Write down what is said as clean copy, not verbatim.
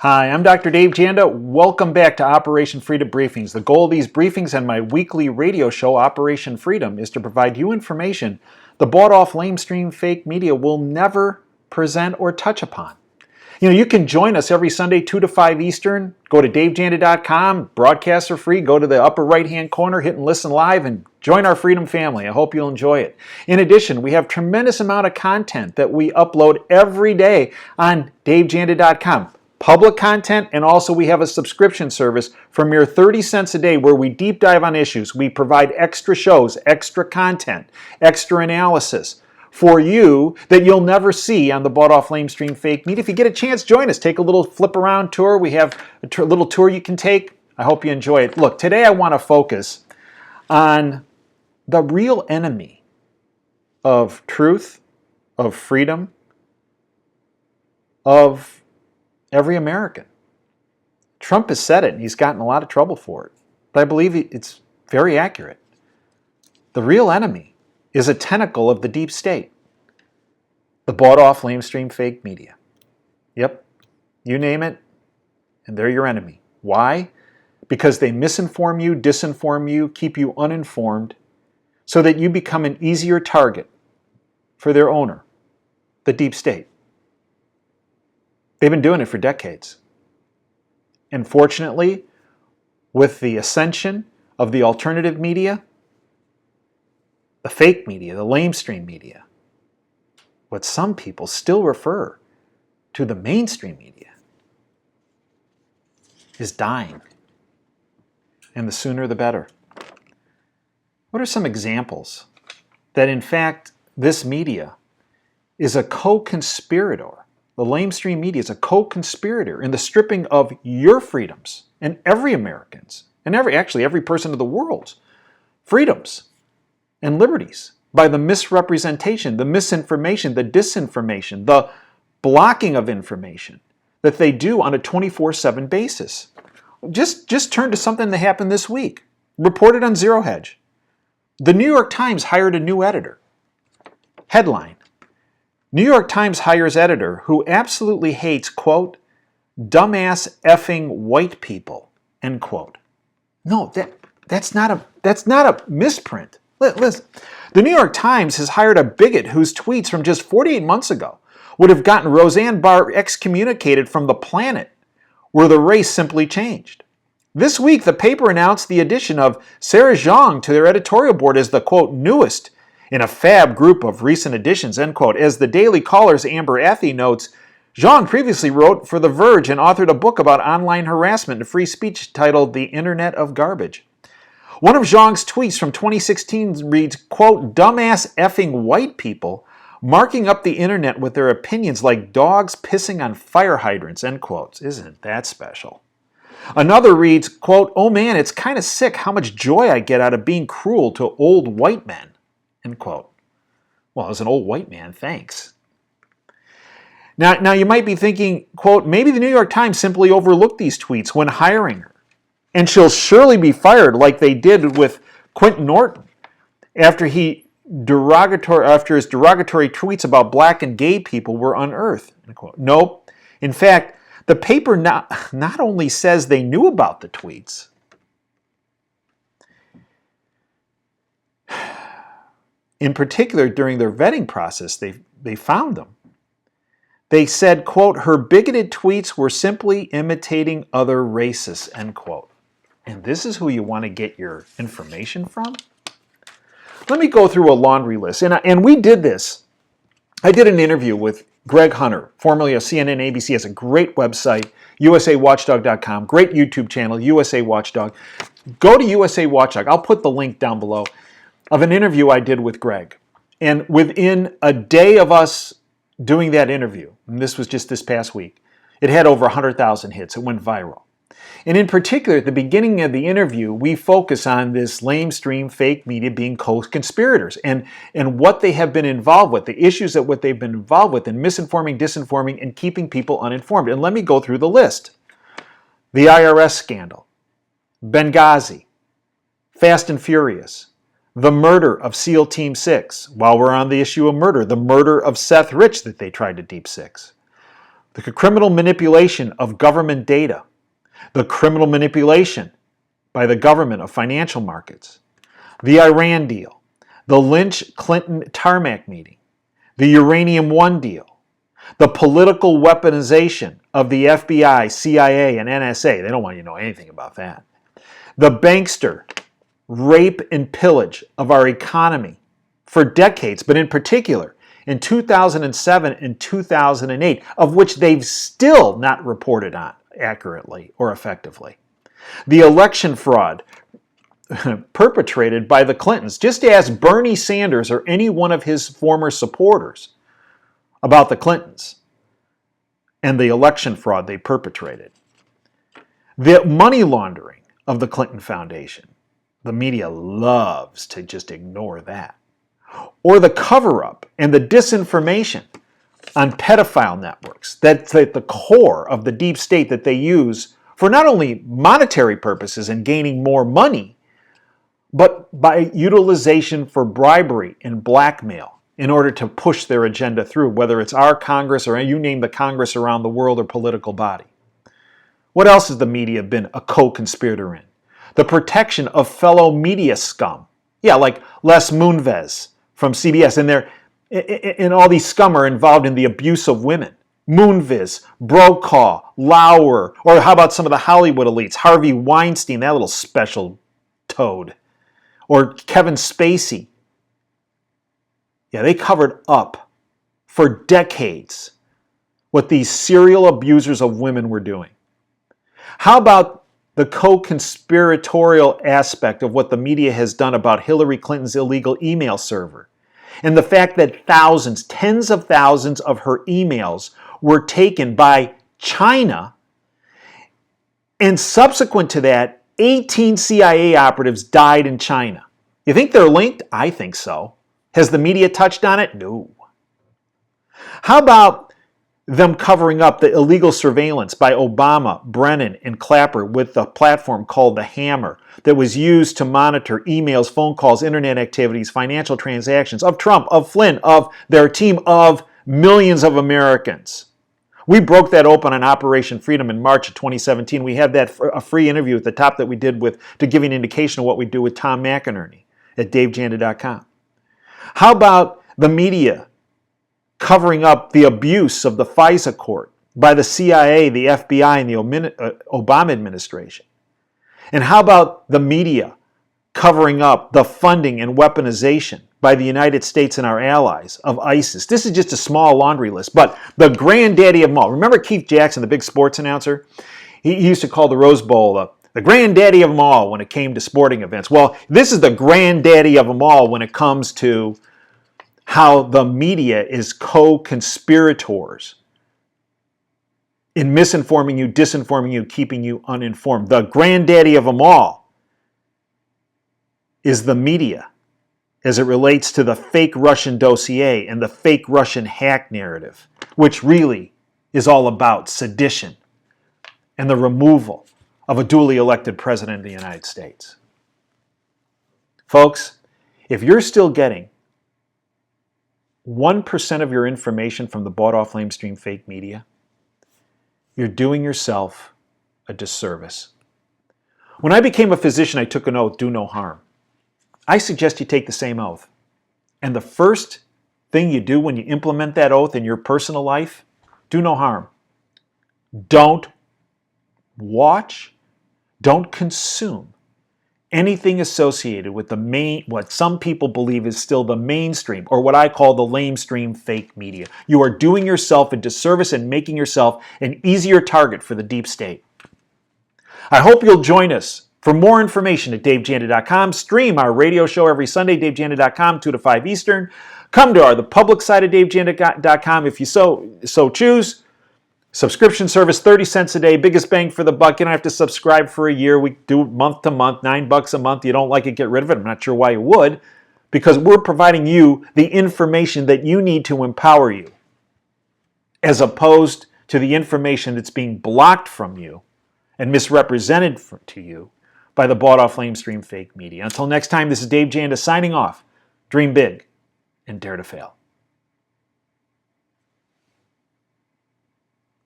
Hi, I'm Dr. Dave Janda. Welcome back to Operation Freedom Briefings. The goal of these briefings and my weekly radio show, Operation Freedom, is to provide you information the bought-off, lamestream, fake media will never present or touch upon. You can join us every Sunday, 2 to 5 Eastern. Go to davejanda.com. Broadcasts are free. Go to the upper right-hand corner, hit and listen live, and join our Freedom family. I hope you'll enjoy it. In addition, we have tremendous amount of content that we upload every day on davejanda.com. Public content, and also we have a subscription service for mere 30 cents a day where we deep dive on issues. We provide extra shows, extra content, extra analysis for you that you'll never see on the bought-off, lamestream, fake media. If you get a chance, join us. Take a little flip-around tour. We have a little tour you can take. I hope you enjoy it. Look, today I want to focus on the real enemy of truth, of freedom, of every American. Trump has said it, and he's gotten a lot of trouble for it. But I believe it's very accurate. The real enemy is a tentacle of the deep state. The bought-off, lamestream, fake media. Yep, you name it, and they're your enemy. Why? Because they misinform you, disinform you, keep you uninformed, so that you become an easier target for their owner, the deep state. They've been doing it for decades. And fortunately, with the ascension of the alternative media, the fake media, the lamestream media, what some people still refer to the mainstream media, is dying. And the sooner the better. What are some examples that in fact this media is a co-conspirator? The lamestream media is a co-conspirator in the stripping of your freedoms and every American's and every person of the world's freedoms and liberties by the misrepresentation, the misinformation, the disinformation, the blocking of information that they do on a 24/7 basis. Just turn to something that happened this week, reported on Zero Hedge. The New York Times hired a new editor. Headline: New York Times hires editor who absolutely hates, quote, dumbass effing white people, end quote. No, that's not a misprint. Listen, the New York Times has hired a bigot whose tweets from just 48 months ago would have gotten Roseanne Barr excommunicated from the planet where the race simply changed. This week, the paper announced the addition of Sarah Zhang to their editorial board as the, quote, newest in a fab group of recent additions, end quote. As the Daily Caller's Amber Athey notes, Zhang previously wrote for The Verge and authored a book about online harassment and free speech titled The Internet of Garbage. One of Zhang's tweets from 2016 reads, quote, dumbass effing white people marking up the internet with their opinions like dogs pissing on fire hydrants, end quotes. Isn't that special? Another reads, quote, oh man, it's kind of sick how much joy I get out of being cruel to old white men. End quote. Well, as an old white man, thanks. Now you might be thinking, quote, maybe the New York Times simply overlooked these tweets when hiring her, and she'll surely be fired like they did with Quentin Norton after his derogatory tweets about black and gay people were unearthed. End quote. Nope. In fact, the paper not only says they knew about the tweets, in particular, during their vetting process, they found them. They said, quote, her bigoted tweets were simply imitating other racists, end quote. And this is who you want to get your information from? Let me go through a laundry list. And we did this. I did an interview with Greg Hunter, formerly of CNN ABC, has a great website, usawatchdog.com, great YouTube channel, USA Watchdog. Go to USA Watchdog. I'll put the link down below of an interview I did with Greg. And within a day of us doing that interview, and this was just this past week, it had over 100,000 hits. It went viral. And in particular, at the beginning of the interview, we focus on this lamestream fake media being co-conspirators and what they have been involved with, the issues that what they've been involved with in misinforming, disinforming, and keeping people uninformed. And let me go through the list. The IRS scandal, Benghazi, Fast and Furious, the murder of SEAL Team 6. While we're on the issue of murder, the murder of Seth Rich that they tried to deep six. the criminal manipulation of government data, the criminal manipulation by the government of financial markets, the Iran deal, the Lynch-Clinton tarmac meeting, the Uranium One deal, the political weaponization of the FBI, CIA, and NSA. They don't want you to know anything about that. The bankster rape and pillage of our economy for decades, but in particular in 2007 and 2008, of which they've still not reported on accurately or effectively. The election fraud perpetrated by the Clintons. Just ask Bernie Sanders or any one of his former supporters about the Clintons and the election fraud they perpetrated. The money laundering of the Clinton Foundation. The media loves to just ignore that. Or the cover-up and the disinformation on pedophile networks. That's at the core of the deep state that they use for not only monetary purposes and gaining more money, but by utilization for bribery and blackmail in order to push their agenda through, whether it's our Congress or you name the Congress around the world or political body. What else has the media been a co-conspirator in? The protection of fellow media scum. Yeah, like Les Moonves from CBS, and all these scum are involved in the abuse of women. Moonves, Brokaw, Lauer, or how about some of the Hollywood elites? Harvey Weinstein, that little special toad. Or Kevin Spacey. Yeah, they covered up for decades what these serial abusers of women were doing. How about the co-conspiratorial aspect of what the media has done about Hillary Clinton's illegal email server? And the fact that thousands, tens of thousands of her emails were taken by China, and subsequent to that, 18 CIA operatives died in China. You think they're linked? I think so. Has the media touched on it? No. How about them covering up the illegal surveillance by Obama, Brennan, and Clapper with the platform called The Hammer that was used to monitor emails, phone calls, internet activities, financial transactions of Trump, of Flynn, of their team, of millions of Americans? We broke that open on Operation Freedom in March of 2017. We had that a free interview at the top that we did to give you an indication of what we do with Tom McInerney at davejanda.com. How about the media covering up the abuse of the FISA court by the CIA, the FBI, and the Obama administration? And how about the media covering up the funding and weaponization by the United States and our allies of ISIS? This is just a small laundry list, but the granddaddy of them all. Remember Keith Jackson, the big sports announcer? He used to call the Rose Bowl the granddaddy of them all when it came to sporting events. Well, this is the granddaddy of them all when it comes to how the media is co-conspirators in misinforming you, disinforming you, keeping you uninformed. The granddaddy of them all is the media as it relates to the fake Russian dossier and the fake Russian hack narrative, which really is all about sedition and the removal of a duly elected president of the United States. Folks, if you're still getting 1% of your information from the bought-off lamestream fake media, you're doing yourself a disservice. When I became a physician, I took an oath, do no harm. I suggest you take the same oath. And the first thing you do when you implement that oath in your personal life, do no harm. Don't watch, don't consume anything associated with what some people believe is still the mainstream, or what I call the lamestream fake media. You are doing yourself a disservice and making yourself an easier target for the deep state. I hope you'll join us for more information at davejanda.com. Stream our radio show every Sunday, davejanda.com, 2 to 5 Eastern. Come to the public side of davejanda.com if you so choose. Subscription service, 30 cents a day, biggest bang for the buck. You don't have to subscribe for a year. We do it month to month, $9 a month. You don't like it, get rid of it. I'm not sure why you would, because we're providing you the information that you need to empower you, as opposed to the information that's being blocked from you and misrepresented to you by the bought-off lamestream fake media. Until next time, this is Dave Janda signing off. Dream big and dare to fail.